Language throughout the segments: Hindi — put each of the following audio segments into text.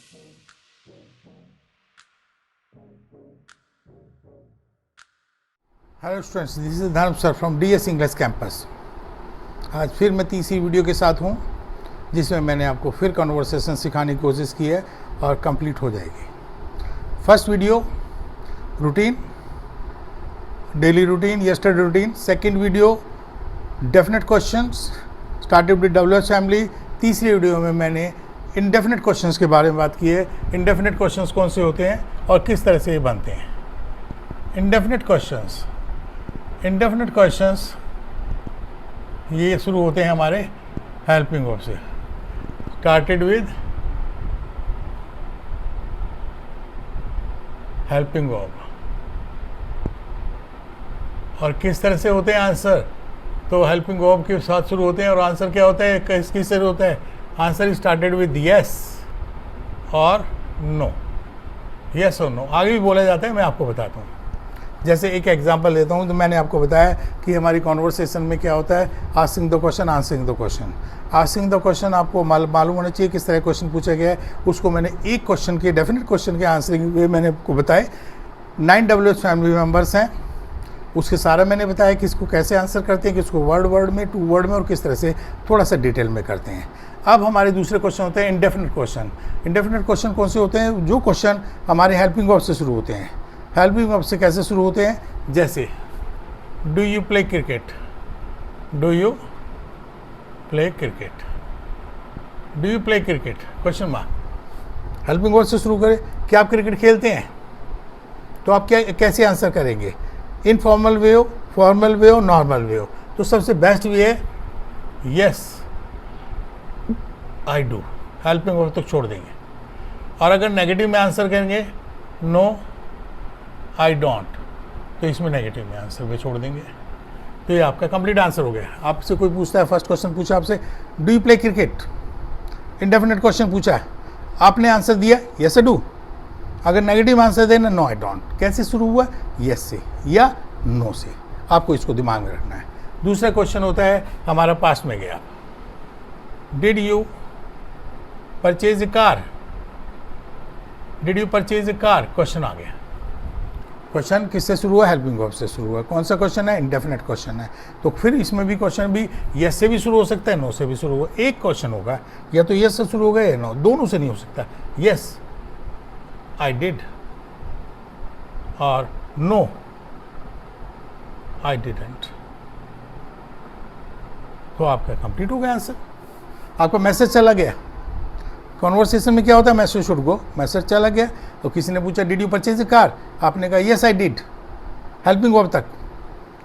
हेलो स्टूडेंट्स, दिस इज धर्म sir from DS English campus. आज फिर मैं तीसरी वीडियो के साथ हूँ जिसमें मैंने आपको फिर कन्वर्सेशन सिखाने की कोशिश की है और कंप्लीट हो जाएगी। First video routine, daily routine, yesterday routine. Second video definite questions started with WH family. तीसरी वीडियो में मैंने इनडेफिनेट क्वेश्चंस के बारे में बात की है। इनडेफिनेट क्वेश्चंस कौन से होते हैं और किस तरह से ये बनते हैं। इनडेफिनेट क्वेश्चंस ये शुरू होते हैं हमारे हेल्पिंग वर्ब से। Started with helping verb. और किस तरह से होते हैं आंसर, तो हेल्पिंग वर्ब के साथ शुरू होते हैं। और आंसर क्या होता है, किस से होता है आंसर? स्टार्टेड विद यस और नो। यस और नो आगे भी बोला जाता है, मैं आपको बताता हूँ। जैसे एक एग्जांपल लेता हूँ, तो मैंने आपको बताया कि हमारी कॉन्वर्सेशन में क्या होता है, asking the question, answering the question. Asking the question आपको मालूम होना चाहिए किस तरह क्वेश्चन पूछा गया है। उसको मैंने एक क्वेश्चन के, डेफिनेट क्वेश्चन के आंसरिंग वे मैंने आपको बताए। 9 डब्ल्यूएच फैमिली मेम्बर्स हैं, उसके सारा मैंने बताया कि इसको कैसे आंसर करते हैं, कि इसको वर्ड में, टू वर्ड में, और किस तरह से थोड़ा सा डिटेल में करते हैं। अब हमारे दूसरे क्वेश्चन होते हैं इंडेफिनेट क्वेश्चन। इंडेफिनेट क्वेश्चन कौन से होते हैं? जो क्वेश्चन हमारे हेल्पिंग वर्ब से शुरू होते हैं। हेल्पिंग वर्ब से कैसे शुरू होते हैं? जैसे do you play cricket, do you play cricket, do you play cricket, question mark. Helping verb से शुरू करें, क्या आप क्रिकेट खेलते हैं? तो आप क्या कैसे आंसर करेंगे? इनफॉर्मल वे हो, फॉर्मल वे हो, नॉर्मल वे हो। तो सबसे बेस्ट वे है yes I do. Helping verb तो छोड़ देंगे। और अगर नेगेटिव में आंसर करेंगे नो आई डोंट, तो इसमें नेगेटिव में आंसर भी छोड़ देंगे। तो ये आपका कंप्लीट आंसर हो गया। आपसे कोई पूछता है, फर्स्ट क्वेश्चन पूछा आपसे do you play cricket, indefinite question पूछा है, आपने आंसर दिया यस आई डू। अगर नेगेटिव आंसर देना नो आई डोंट। कैसे शुरू हुआ? यस से या नो से। आपको इसको दिमाग में रखना है। दूसरा क्वेश्चन होता है हमारा पास्ट में गया, did you purchase a car, did you purchase a car, question आ गया। क्वेश्चन किससे शुरू हुआ? हेल्पिंग वर्ब से शुरू हुआ। कौन सा क्वेश्चन है? इंडेफिनेट क्वेश्चन है। तो फिर इसमें भी क्वेश्चन भी यस से भी शुरू हो सकता है, नो से भी शुरू होगा। एक क्वेश्चन होगा या तो यस से शुरू होगा या नो, दोनों से नहीं हो सकता। यस आई डिड और नो आई डिडंट। तो आपका कंप्लीट हो गया आंसर। आपका मैसेज चला गया। कॉन्वर्सेशन में क्या होता है? मैसेज शुड गो, मैसेज चला गया। तो किसी ने पूछा did you purchase a car, आपने कहा yes I did. Helping verb तक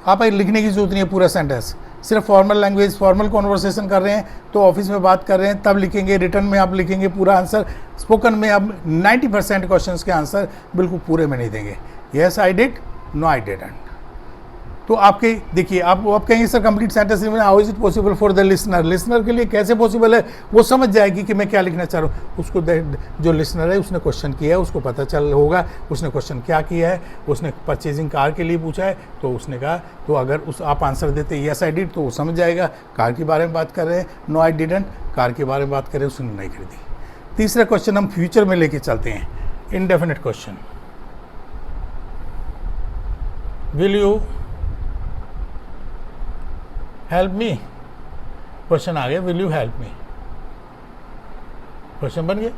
आप लिखने की जरूरत नहीं है पूरा सेंटेंस। सिर्फ फॉर्मल लैंग्वेज, फॉर्मल कॉन्वर्सेशन कर रहे हैं तो ऑफिस में बात कर रहे हैं तब लिखेंगे। रिटर्न में आप लिखेंगे पूरा आंसर। स्पोकन में आप 90% क्वेश्चंस के आंसर बिल्कुल पूरे में नहीं देंगे। Yes I did, no I didn't. तो आपके देखिए, आप कहेंगे sir complete sentence how is it possible for the listener. Listener के लिए कैसे पॉसिबल है? वो समझ जाएगी कि मैं क्या लिखना चाह रहा हूँ। उसको जो लिसनर है उसने क्वेश्चन किया है, उसको पता चल होगा उसने क्वेश्चन क्या किया है। उसने परचेजिंग कार के लिए पूछा है तो उसने कहा, तो अगर आप आंसर देते यस आई डिड तो वो समझ जाएगा कार के बारे में बात कर रहे हैं। नो आई डिडंट, कार के बारे में बात कर रहे हैं, उसने नहीं खरीदी। तीसरा क्वेश्चन हम फ्यूचर में लेके चलते हैं। Indefinite question, will you help me, question आ गया will you help me, question बन गया।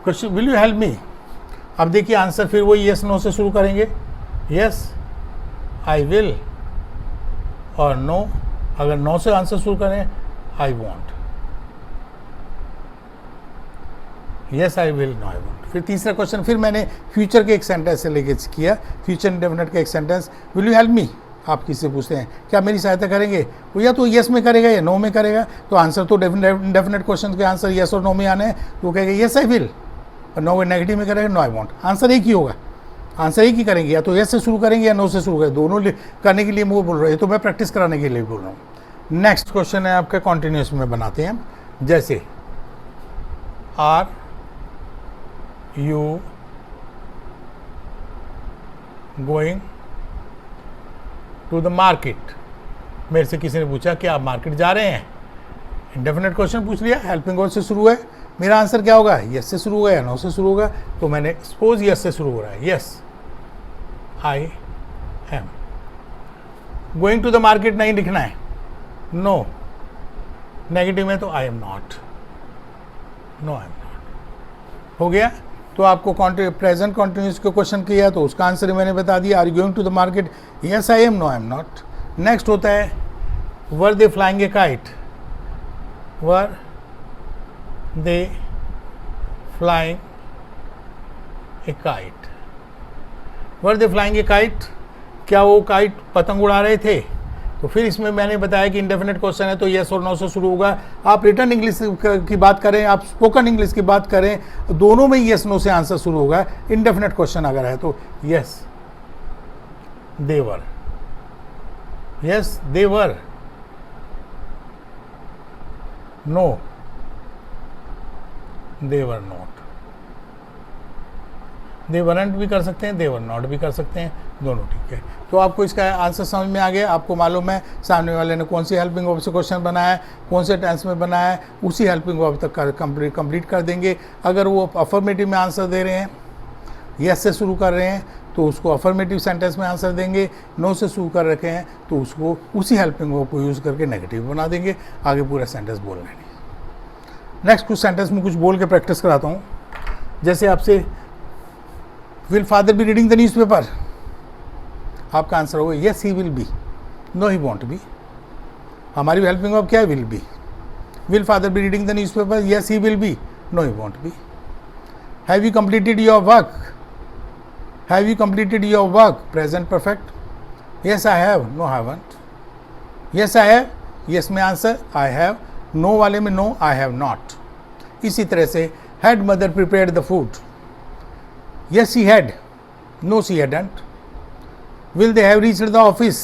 Question will you help me. अब देखिए आंसर फिर वही यस नो से शुरू करेंगे। यस आई विल और नो। अगर नो से आंसर शुरू करें I won't, yes I will, no I won't. फिर तीसरा क्वेश्चन फिर मैंने फ्यूचर के एक सेंटेंस से लेके किया। फ्यूचर इंडेफिनेट का एक सेंटेंस, विल यू हेल्प मी। आप किससे पूछते हैं क्या मेरी सहायता करेंगे, वो या तो यस में करेगा या नो में करेगा। तो आंसर तो इंडेफिनेट क्वेश्चन के आंसर यस और नो में आने हैं। तो वो कहेगा यस आई विल, और नो नेगेटिव में करेगा नो आई वॉन्ट। आंसर एक ही होगा, आंसर एक ही करेंगे, या तो यस से शुरू करेंगे या नो से शुरू करेंगे। दोनों करने के लिए मैं बोल रहा हूँ, तो मैं प्रैक्टिस कराने के लिए बोल रहा हूँ। नेक्स्ट क्वेश्चन है आपका कॉन्टिन्यूस में बनाते हैं। जैसे are you going to the market. मेरे से किसी ने पूछा कि आप मार्केट जा रहे हैं। इंडेफिनेट क्वेश्चन पूछ लिया, हेल्पिंग वर्ब से शुरू है, मेरा आंसर क्या होगा, यस से शुरू होगा या नो से शुरू होगा, तो मैंने सपोज यस से शुरू हो रहा है, yes I am going to the market नहीं लिखना है, नो नेगेटिव में तो I am not, no I am not, हो गया। तो आपको प्रेजेंट कॉन्टिन्यूस के क्वेश्चन किया तो उसका आंसर मैंने बता दिया, are you going to the market, yes I am, no I am not. Next होता है were they flying a kite, were they flying a kite, were they flying a kite, क्या वो काइट पतंग उड़ा रहे थे, तो फिर इसमें मैंने बताया कि इंडेफिनेट क्वेश्चन है तो येस और नो से शुरू होगा। आप रिटन इंग्लिश की बात करें, आप स्पोकन इंग्लिश की बात करें, दोनों में येस नो से आंसर शुरू होगा। इंडेफिनेट क्वेश्चन अगर है तो yes they were, yes they were, no they were not, they weren't भी कर सकते हैं, देवर नॉट भी कर सकते हैं, दोनों ठीक है। तो आपको इसका आंसर समझ में आ गया, आपको मालूम है सामने वाले ने कौन सी हेल्पिंग वर्ब से क्वेश्चन बनाया है, कौन से टेंस में बनाया है, उसी हेल्पिंग वर्ब तक कंप्लीट कर देंगे। अगर वो अफर्मेटिव में आंसर दे रहे हैं, यस से शुरू कर रहे हैं तो उसको अफर्मेटिव सेंटेंस में आंसर देंगे, नो से शुरू कर रखे हैं तो उसको उसी हेल्पिंग वर्ब को यूज़ करके नेगेटिव बना देंगे, आगे पूरा सेंटेंस बोलना नहीं। नेक्स्ट कुछ सेंटेंस में कुछ बोल के प्रैक्टिस कराता हूँ। जैसे आपसे will father be reading the newspaper, आपका आंसर होगा yes he will be, no he won't be. हमारी हेल्पिंग वर्ब क्या है, will be. Will father be reading the newspaper, yes he will be, no he won't be. Have you completed your work, have you completed your work, present perfect, yes I have, no haven't. Yes I have, yes में आंसर आई हैव, नो वाले में नो आई हैव नॉट। इसी तरह से had mother prepared the food, yes he had, no she hadn't. Will they have reached the office,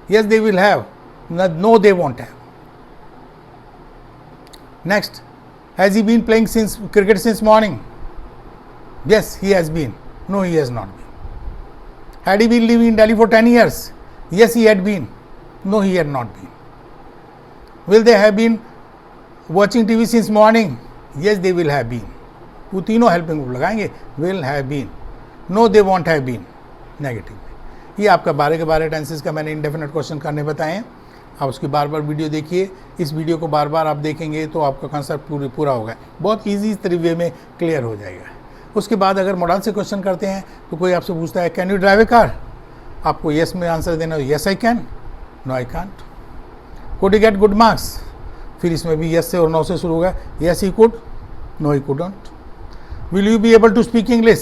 yes they will have, no they won't have. Next, has he been playing cricket since morning, yes he has been, no he has not been. Had he been living in Delhi for 10 years, yes he had been, no he had not been. Will they have been watching TV since morning, yes they will have been. वो तीनों हेल्पिंग वर्ब लगाएंगे, will have been, no they won't have been, negative में। ये आपका 12 के 12 टेंसेस का मैंने इंडेफिनेट क्वेश्चन करने बताए हैं। आप उसकी बार बार वीडियो देखिए, इस वीडियो को बार बार आप देखेंगे तो आपका कंसेप्ट पूरा होगा, बहुत ईजी तरीके में क्लियर हो जाएगा। उसके बाद अगर मॉडल से क्वेश्चन करते हैं तो कोई आपसे पूछता है can you drive a car, आपको येस में आंसर देना हो, yes I can, no I can't. Could you get good marks, फिर इसमें भी येस से और नो से शुरू होगा, yes he could, no he couldn't. Will you be able to speak English,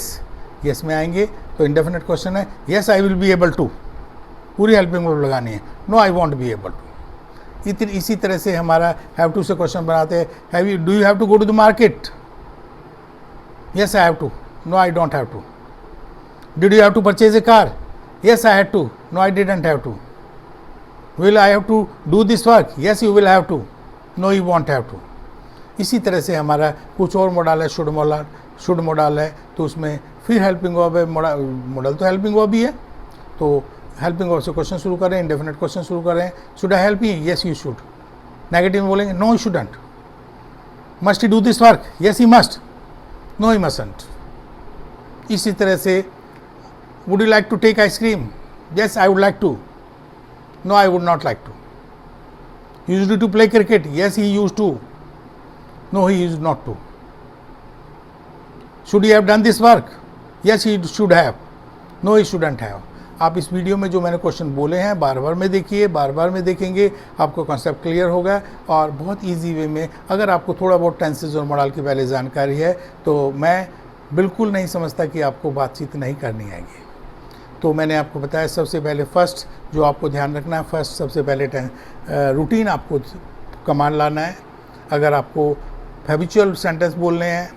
yes में आएंगे तो इंडेफिनेट क्वेश्चन है, yes I will be able to, पूरी हेल्पिंग वर्ब लगानी है, no I won't be able to. इसी तरह से हमारा हैव टू से क्वेश्चन बनाते हैं, have you, do you have to go to the market, yes I have to, no I don't have to. Did you have to purchase a car, yes I had to, no I didn't have to. Will I have to do this work, yes you will have to, no you won't have to. इसी तरह से हमारा कुछ और मॉडल है, शुड मॉडल है, तो उसमें फिर हेल्पिंग वर्ब है, मॉडल तो हेल्पिंग वर्ब भी है, तो हेल्पिंग वर्ब से क्वेश्चन शुरू करें, इंडेफिनेट क्वेश्चन शुरू करें। Should I help you, yes you should. Negative में बोलेंगे no he shouldn't. Must he do this work, yes he must, no he mustn't. इसी तरह से would you like to take ice cream, yes I would like to, no I would not like to. Used to play cricket, yes he used to, no he used not to. Should he have done this work? Yes, he should have. No, he shouldn't have. आप इस वीडियो में जो मैंने क्वेश्चन बोले हैं बार बार में देखिए, बार बार में देखेंगे, आपको कॉन्सेप्ट क्लियर होगा और बहुत इजी वे में। अगर आपको थोड़ा बहुत टेंसेज और मॉडल की पहले जानकारी है तो मैं बिल्कुल नहीं समझता कि आपको बातचीत नहीं करनी आएगी। तो मैंने आपको बताया सबसे पहले फर्स्ट जो आपको ध्यान रखना है, फर्स्ट सबसे पहले रूटीन आपको कमांड लाना है। अगर आपको हैबिचुअल सेंटेंस बोलने हैं,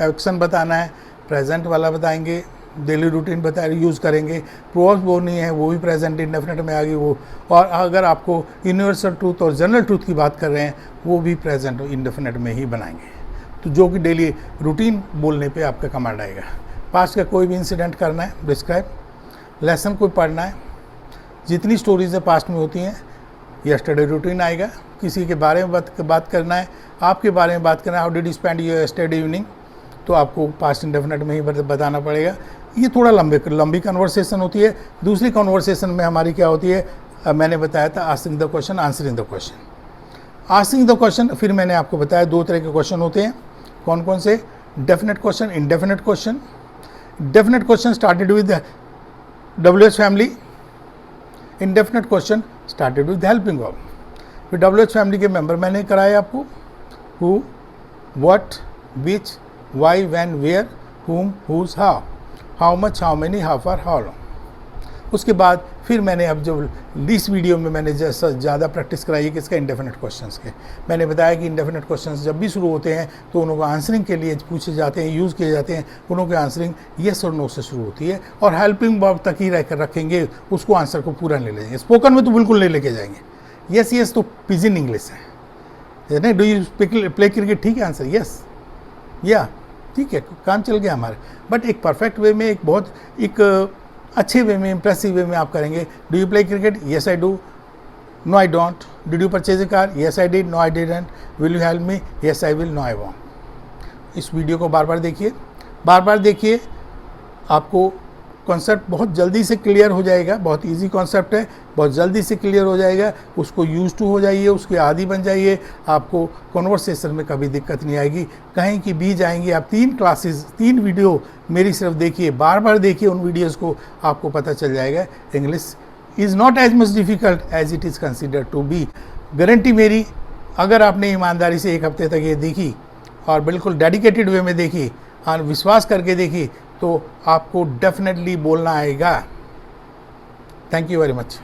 एक्शन बताना है, प्रेजेंट वाला बताएंगे, डेली रूटीन बता यूज़ करेंगे, प्रोवर्ब्स बोलनी है वो भी प्रेजेंट इंडेफिनेट में आ गई वो, और अगर आपको यूनिवर्सल ट्रूथ और जनरल ट्रूथ की बात कर रहे हैं वो भी प्रेजेंट इंडेफिनेट में ही बनाएंगे, तो जो कि डेली रूटीन बोलने पे आपका कमांड आएगा। पास्ट का कोई भी इंसिडेंट करना है डिस्क्राइब, लेसन कोई पढ़ना है, जितनी स्टोरीज़ पास्ट में होती हैं यस्टरडे रूटीन आएगा, किसी के बारे में बात करना है, आपके बारे में बात करना है, how did you spend your yesterday evening, तो आपको पास्ट इंडेफिनिट में ही बताना पड़ेगा। ये थोड़ा लंबी कन्वर्सेशन होती है। दूसरी कन्वर्सेशन में हमारी क्या होती है, मैंने बताया था asking the question, answering the question. Asking the question फिर मैंने आपको बताया 2 तरह के क्वेश्चन होते हैं। कौन कौन से? Definite question, indefinite question. Definite question started with WH family, indefinite question started with helping verb. फिर WH फैमिली के मेंबर मैंने कराए आपको, who, what, which, why, when, where, whom, whose, how much, how many, how far, how long. उसके बाद फिर मैंने अब जो इस वीडियो में मैंने जैसा ज़्यादा प्रैक्टिस कराई है किसका, इंडेफिनेट क्वेश्चंस के। मैंने बताया कि इंडेफिनेट क्वेश्चंस जब भी शुरू होते हैं तो उनको आंसरिंग के लिए पूछे जाते हैं, यूज़ किए जाते हैं। उनों के आंसरिंग येस और नो से शुरू होती है और हेल्पिंग वर्ब तक ही रहकर रखेंगे, उसको आंसर को पूरा नहीं ले जाएंगे। स्पोकन में तो बिल्कुल नहीं लेके जाएंगे। येस तो पिजिन इंग्लिश है नहीं। डू यू प्ले क्रिकेट, ठीक है आंसर येस, या ठीक है, काम चल गया हमारे। बट एक परफेक्ट वे में, एक बहुत एक अच्छे वे में, इंप्रेसिव वे में आप करेंगे। Do you play cricket, yes I do, no I don't. Did you purchase a car, yes I did, no I didn't. Will you help me, yes I will, no I won't. इस वीडियो को बार बार देखिए, आपको कॉन्सेप्ट बहुत जल्दी से क्लियर हो जाएगा। बहुत इजी कॉन्सेप्ट है, बहुत जल्दी से क्लियर हो जाएगा। उसको यूज टू हो जाइए, उसके आदी बन जाइए, आपको कॉन्वर्सेशन में कभी दिक्कत नहीं आएगी। कहीं की भी जाएंगे आप, 3 वीडियो मेरी सिर्फ देखिए, बार बार देखिए उन वीडियोज़ को, आपको पता चल जाएगा English is not as much difficult as it is considered to be. Guarantee मेरी, अगर आपने ईमानदारी से 1 हफ्ते तक ये देखी और बिल्कुल डेडिकेटेड वे में देखी और विश्वास करके देखी तो आपको डेफिनेटली बोलना आएगा। Thank you very much.